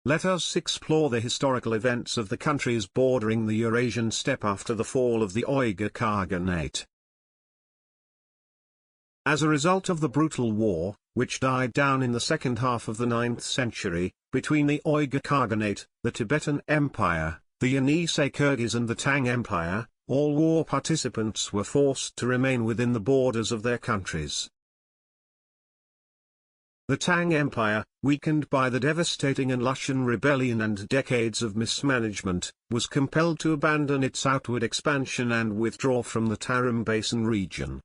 let us explore the historical events of the countries bordering the Eurasian steppe after the fall of the Uyghur Khaganate. As a result of the brutal war, which died down in the second half of the 9th century, between the Uyghur Khaganate, the Tibetan Empire, the Yenisei Kyrgyz and the Tang Empire, all war participants were forced to remain within the borders of their countries. The Tang Empire, weakened by the devastating Lushan rebellion and decades of mismanagement, was compelled to abandon its outward expansion and withdraw from the Tarim Basin region.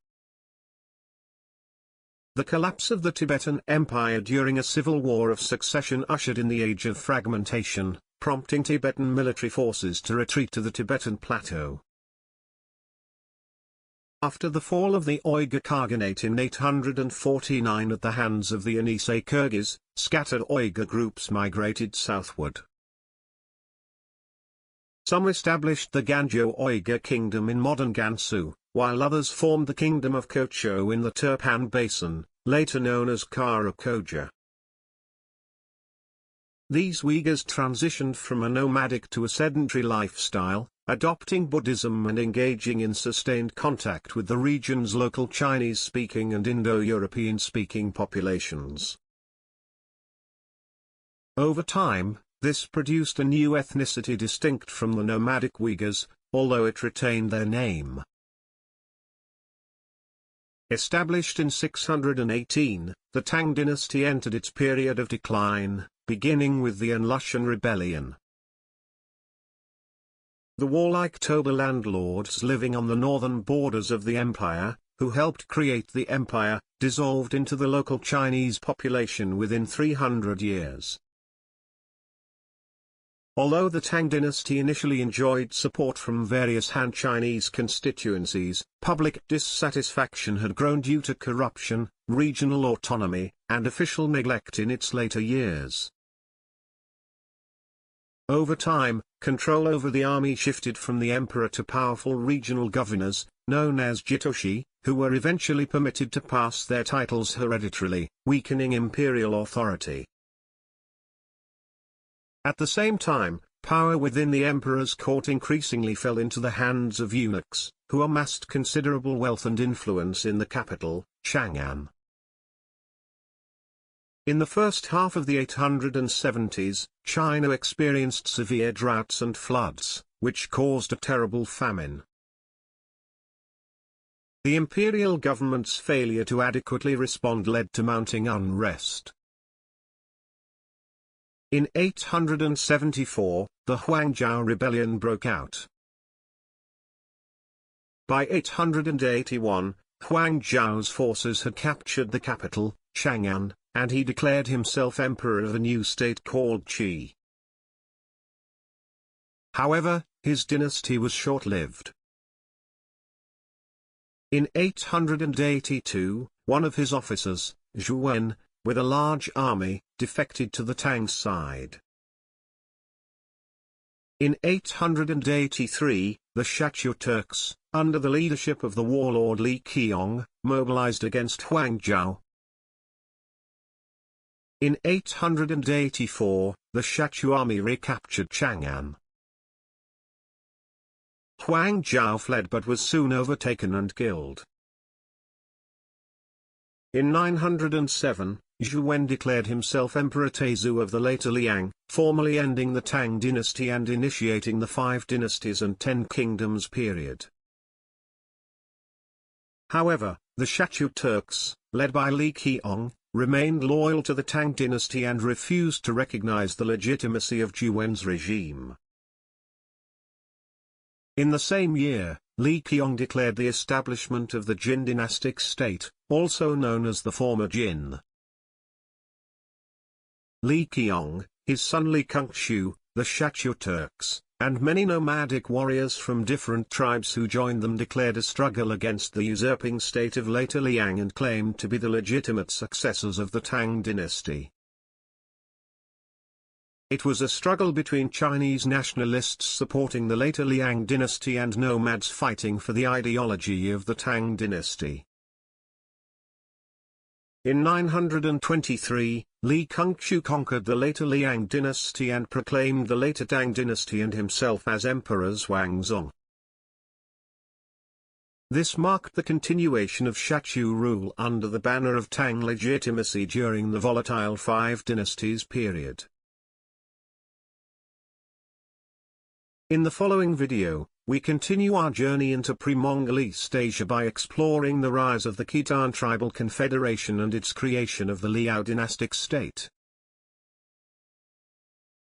The collapse of the Tibetan Empire during a civil war of succession ushered in the age of fragmentation, prompting Tibetan military forces to retreat to the Tibetan Plateau. After the fall of the Uyghur Khaganate in 849 at the hands of the Yenisei Kyrgyz, scattered Uyghur groups migrated southward. Some established the Ganzhou Uyghur Kingdom in modern Gansu, while others formed the Kingdom of Kocho in the Turpan Basin, later known as Karakoja. These Uyghurs transitioned from a nomadic to a sedentary lifestyle, adopting Buddhism and engaging in sustained contact with the region's local Chinese-speaking and Indo-European-speaking populations. Over time, this produced a new ethnicity distinct from the nomadic Uyghurs, although it retained their name. Established in 618, the Tang dynasty entered its period of decline, beginning with the Lushan rebellion. The warlike Toba landlords living on the northern borders of the empire, who helped create the empire, dissolved into the local Chinese population within 300 years. Although the Tang dynasty initially enjoyed support from various Han Chinese constituencies, public dissatisfaction had grown due to corruption, regional autonomy, and official neglect in its later years. Over time, control over the army shifted from the emperor to powerful regional governors, known as jitoshi, who were eventually permitted to pass their titles hereditarily, weakening imperial authority. At the same time, power within the emperor's court increasingly fell into the hands of eunuchs, who amassed considerable wealth and influence in the capital, Chang'an. In the first half of the 870s, China experienced severe droughts and floods, which caused a terrible famine. The imperial government's failure to adequately respond led to mounting unrest. In 874, the Huang rebellion broke out. By 881, Huang Zhao's forces had captured the capital, Chang'an, and he declared himself emperor of a new state called Qi. However, his dynasty was short-lived. In 882, one of his officers, Zhu, with a large army, defected to the Tang side. In 883, the Shatuo Turks, under the leadership of the warlord Li Qiong, mobilized against Huang Zhao. In 884, the Shatuo army recaptured Chang'an. Huang Zhao fled but was soon overtaken and killed. In 907, Zhu declared himself Emperor Taizu of the later Liang, formally ending the Tang dynasty and initiating the 5 dynasties and 10 kingdoms period. However, the Shatuo Turks, led by Li Qiong, remained loyal to the Tang dynasty and refused to recognize the legitimacy of Zhu's regime. In the same year, Li Qiong declared the establishment of the Jin dynastic state, also known as the former Jin. Li Qiong, his son Li Kungshu, the Shatuo Turks, and many nomadic warriors from different tribes who joined them declared a struggle against the usurping state of later Liang and claimed to be the legitimate successors of the Tang dynasty. It was a struggle between Chinese nationalists supporting the later Liang dynasty and nomads fighting for the ideology of the Tang dynasty. In 923, Li Kongqiu conquered the later Liang dynasty and proclaimed the later Tang dynasty and himself as Emperor Xuanzong. This marked the continuation of Shatuo rule under the banner of Tang legitimacy during the volatile Five Dynasties period. In the following video, we continue our journey into Pre-Mongol East Asia by exploring the rise of the Khitan tribal confederation and its creation of the Liao dynastic state.